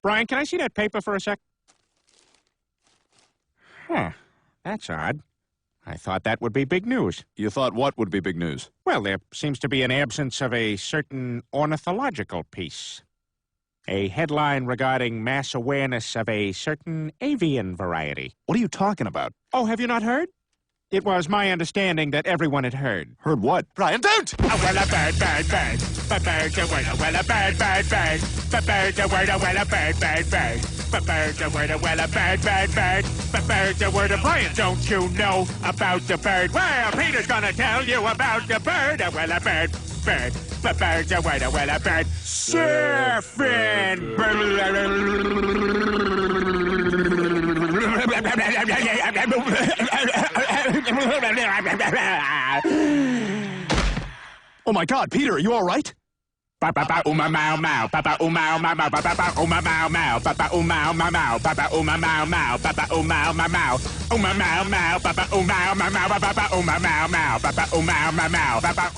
Brian, can I see that paper for a sec? Huh. That's odd. I thought that would be big news. You thought what would be big news? Well, there seems to be an absence of a certain ornithological piece. A headline regarding mass awareness of a certain avian variety. What are you talking about? Oh, have you not heard? It was my understanding that everyone had heard. Heard what? Brian, don't! Oh, well, a bird, bird, bird. But bird's a word, well, a bird, bird, bird. But bird's a word, well, a bird, bird, bird. But bird's a word, well, a bird, bird, bird. But bird's a word, Brian, don't you know about the bird? Well, Peter's gonna tell you about the bird. Well, a bird, bird. But bird's a word, well, a bird. Surfing. Oh my God, Peter, are you all right? Papa uma mau mau, papa uma mau mau, papa uma mau mau, papa uma mau mau, papa uma mau mau, papa uma mau mau, uma mau mau, papa uma mau mau, papa uma mau mau, papa uma mau mau, papa.